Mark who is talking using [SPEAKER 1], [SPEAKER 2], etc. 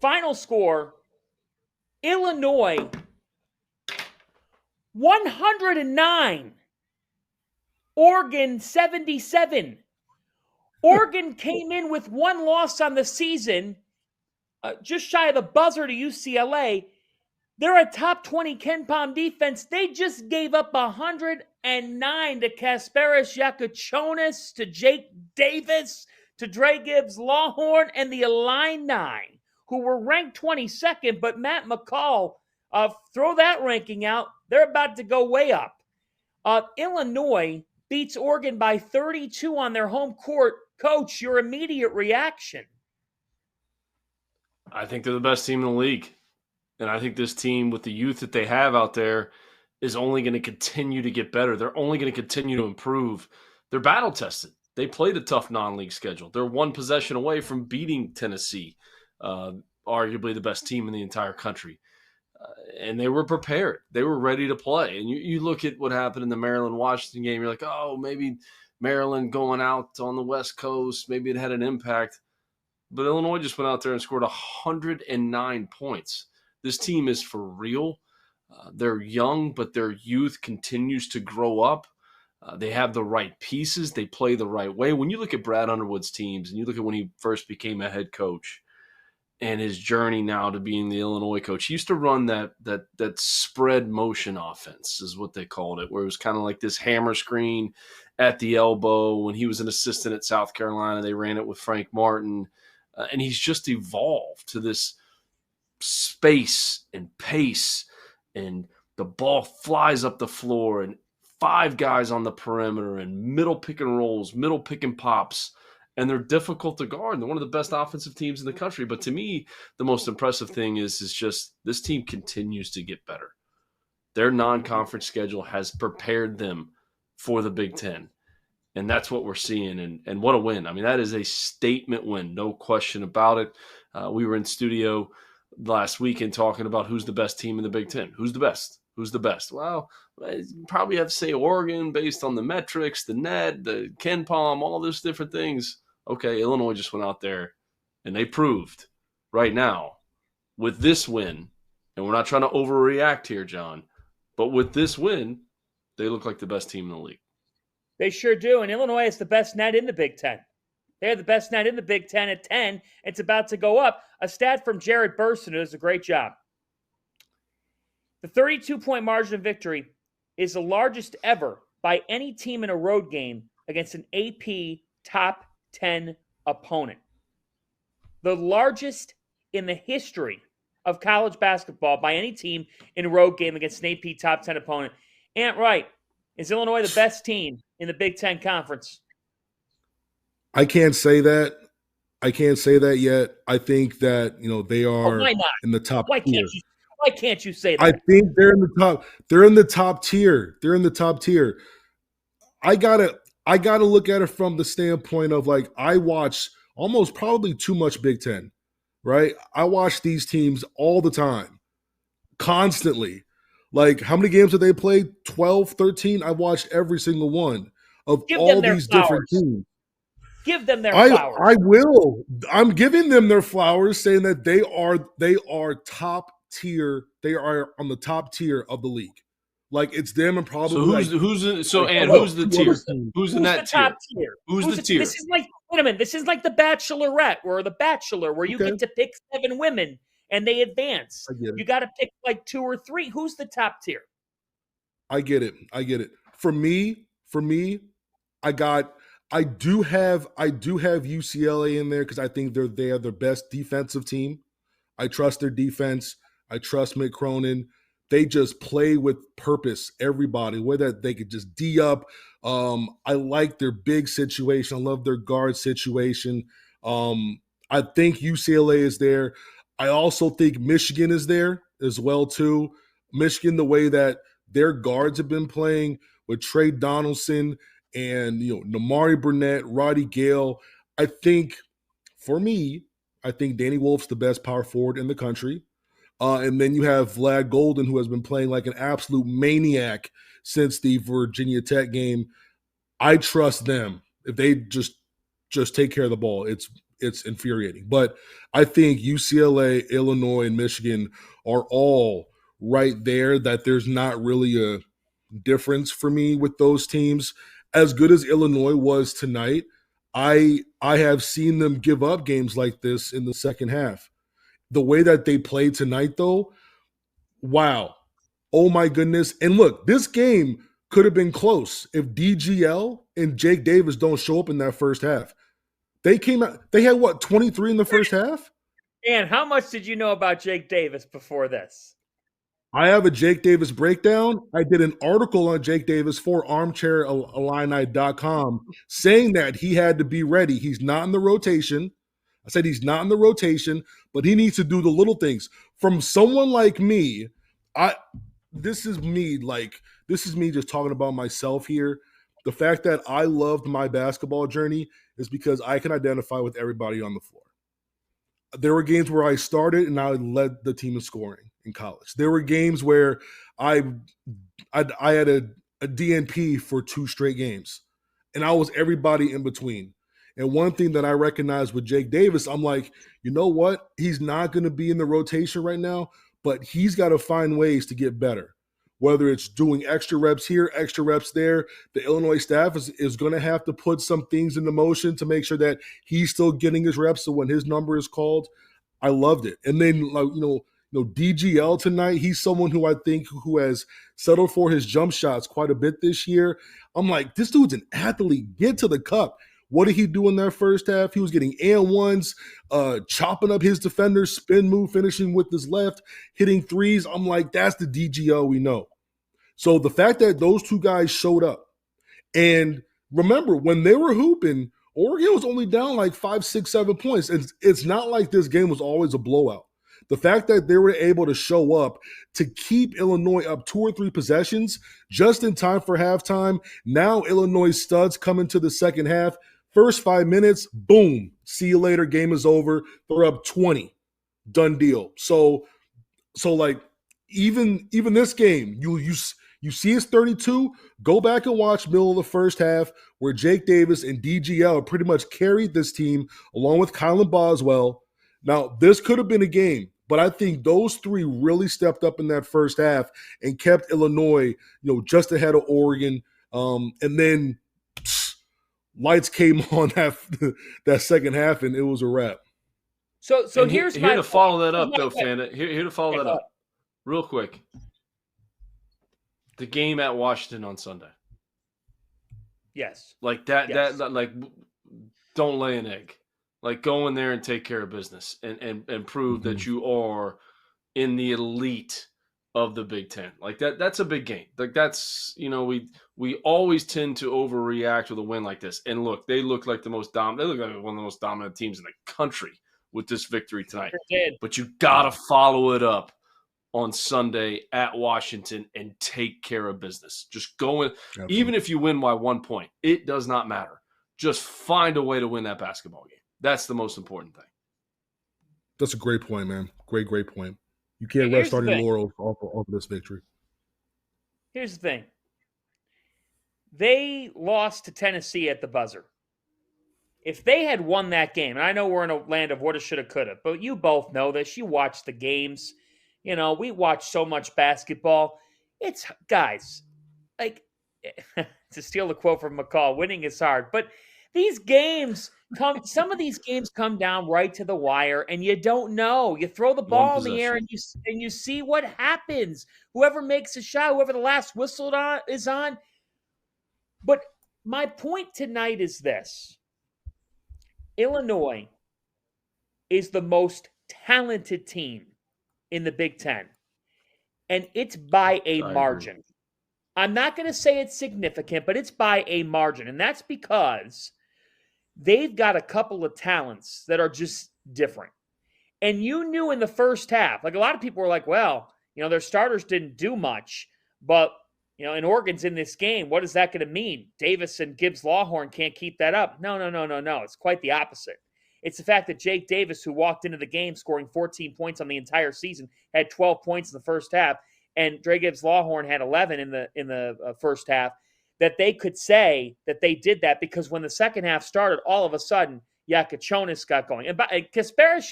[SPEAKER 1] Final score, Illinois 109, Oregon 77. Oregon came in with one loss on the season, just shy of the buzzer to UCLA. They're a top 20 KenPom defense. They just gave up 109 to Kasparis Yakachonis, to Jake Davis, to Dre Gibbs Lawhorn, and the Illini, who were ranked 22nd, but Matt McCall, throw that ranking out. They're about to go way up. Illinois beats Oregon by 32 on their home court. Coach, your immediate reaction?
[SPEAKER 2] I think they're the best team in the league. And I think this team, with the youth that they have out there, is only going to continue to get better. They're only going to continue to improve. They're battle-tested. They played a tough non-league schedule. They're one possession away from beating Tennessee, arguably the best team in the entire country. And they were prepared. They were ready to play. And you look at what happened in the Maryland-Washington game, you're like, oh, maybe Maryland going out on the West Coast, maybe it had an impact. But Illinois just went out there and scored 109 points. This team is for real. They're young, but their youth continues to grow up. They have the right pieces. They play the right way. When you look at Brad Underwood's teams and you look at when he first became a head coach and his journey now to being the Illinois coach, he used to run that spread motion offense is what they called it, where it was kind of like this hammer screen at the elbow. When he was an assistant at South Carolina, they ran it with Frank Martin. And he's just evolved to this space and pace, and the ball flies up the floor and 5 guys on the perimeter and middle pick and rolls, middle pick and pops, and they're difficult to guard. They're one of the best offensive teams in the country. But to me, the most impressive thing is just this team continues to get better. Their non-conference schedule has prepared them for the Big Ten. And that's what we're seeing, and what a win. I mean, that is a statement win, no question about it. We were in studio last weekend talking about who's the best team in the Big Ten. Who's the best? Who's the best? Well, you probably have to say Oregon based on the metrics, the net, the KenPom, all those different things. Okay, Illinois just went out there, and they proved right now with this win, and we're not trying to overreact here, John, but with this win, they look like the best team in the league.
[SPEAKER 1] They sure do, and Illinois is the best net in the Big Ten. They're the best net in the Big Ten at 10. It's about to go up. A stat from Jared Burson, who does a great job. The 32-point margin of victory is the largest ever by any team in a road game against an AP top 10 opponent. The largest in the history of college basketball by any team in a road game against an AP top 10 opponent. Ant Wright, is Illinois the best team in the Big Ten Conference?
[SPEAKER 3] I can't say that. I can't say that yet. I think that, they are in the top tier.
[SPEAKER 1] Why can't you say that?
[SPEAKER 3] I think they're in the top. They're in the top tier. They're in the top tier. I gotta look at it from the standpoint of, like, I watch almost probably too much Big Ten, right? I watch these teams all the time, constantly. Like, how many games have they played? 12, 13? I watched every single one of all these different teams.
[SPEAKER 1] Give them their flowers.
[SPEAKER 3] I will. I'm giving them their flowers, saying that they are top tier. They are on the top tier of the league. Like, it's them and probably.
[SPEAKER 2] So who's the tier? Who's in that tier? Who's the tier?
[SPEAKER 1] This is like, wait a minute. This is like the Bachelorette or the Bachelor, where you get to pick 7 women and they advance. You got to pick like 2 or 3. Who's the top tier?
[SPEAKER 3] I get it. For me, I do have UCLA in there because I think they are their best defensive team. I trust their defense. I trust Mick Cronin. They just play with purpose, everybody, whether they could just D up. I like their big situation. I love their guard situation. I think UCLA is there. I also think Michigan is there as well, too. Michigan, the way that their guards have been playing with Trey Donaldson and, Namari Burnett, Roddy Gale. I think, for me, Danny Wolf's the best power forward in the country. And then you have Vlad Golden, who has been playing like an absolute maniac since the Virginia Tech game. I trust them. If they just take care of the ball, it's infuriating. But I think UCLA, Illinois, and Michigan are all right there, that there's not really a difference for me with those teams. As good as Illinois was tonight, I have seen them give up games like this in the second half. The way that they played tonight, though, wow. Oh my goodness. And look, this game could have been close if DGL and Jake Davis don't show up in that first half. They came out, they had what, 23 in the first half?
[SPEAKER 1] And how much did you know about Jake Davis before this?
[SPEAKER 3] I have a Jake Davis breakdown. I did an article on Jake Davis for armchairillini.com saying that he had to be ready. He's not in the rotation. I said he's not in the rotation, but he needs to do the little things. From someone like me, this is me just talking about myself here. The fact that I loved my basketball journey is because I can identify with everybody on the floor. There were games where I started and I led the team in scoring in college. There were games where I had a DNP for 2 straight games, and I was everybody in between. And one thing that I recognize with Jake Davis, I'm like, you know what? He's not going to be in the rotation right now, but he's got to find ways to get better. Whether it's doing extra reps here, extra reps there, the Illinois staff is going to have to put some things into motion to make sure that he's still getting his reps. So when his number is called, I loved it. And then, DGL tonight, he's someone who I think who has settled for his jump shots quite a bit this year. I'm like, this dude's an athlete. Get to the cup. What did he do in that first half? He was getting and-ones, chopping up his defenders, spin move, finishing with his left, hitting threes. I'm like, that's the DGL we know. So the fact that those 2 guys showed up, and remember, when they were hooping, Oregon was only down like 5, 6, 7 points. It's not like this game was always a blowout. The fact that they were able to show up to keep Illinois up 2 or 3 possessions just in time for halftime. Now Illinois studs come into the second half. First 5 minutes, boom, see you later, game is over. They're up 20. Done deal. So like even this game, you see it's 32, go back and watch middle of the first half where Jake Davis and DGL pretty much carried this team along with Kylan Boswell. Now, this could have been a game, but I think those 3 really stepped up in that first half and kept Illinois, just ahead of Oregon. And then lights came on that second half, and it was a wrap.
[SPEAKER 1] So here's
[SPEAKER 2] here to follow that up, though, Fanda. Here to follow that up, real quick. The game at Washington on Sunday.
[SPEAKER 1] Yes.
[SPEAKER 2] Like that.
[SPEAKER 1] Yes.
[SPEAKER 2] That like, don't lay an egg. Like, go in there and take care of business and prove that you are in the elite of the Big Ten. Like that's a big game. Like that's, we always tend to overreact with a win like this. And look, they look like one of the most dominant teams in the country with this victory tonight. But you gotta follow it up on Sunday at Washington and take care of business. Just go in. Absolutely. Even if you win by 1 point, it does not matter. Just find a way to win that basketball game. That's the most important thing.
[SPEAKER 3] That's a great point, man. Great point. You can't rest on your laurels off of this victory.
[SPEAKER 1] Here's the thing. They lost to Tennessee at the buzzer. If they had won that game, and I know we're in a land of woulda, shoulda, coulda, but you both know this. You watch the games. We watch so much basketball. It's, guys, like, to steal the quote from McCall, winning is hard. But these games some of these games come down right to the wire, and you don't know. You throw the ball in the air, and you see what happens. Whoever makes a shot, whoever the last whistle is on. But my point tonight is this. Illinois is the most talented team in the Big Ten, and it's by a margin. I'm not going to say it's significant, but it's by a margin, and that's because they've got a couple of talents that are just different. And you knew in the first half, like a lot of people were like, well, their starters didn't do much, but, and Oregon's in this game. What is that going to mean? Davis and Gibbs-Lawhorn can't keep that up. No. It's quite the opposite. It's the fact that Jake Davis, who walked into the game scoring 14 points on the entire season, had 12 points in the first half, and Dre Gibbs-Lawhorn had 11 in the first half, that they could say that they did that because when the second half started, all of a sudden, Yakachonis got going. And Kasparov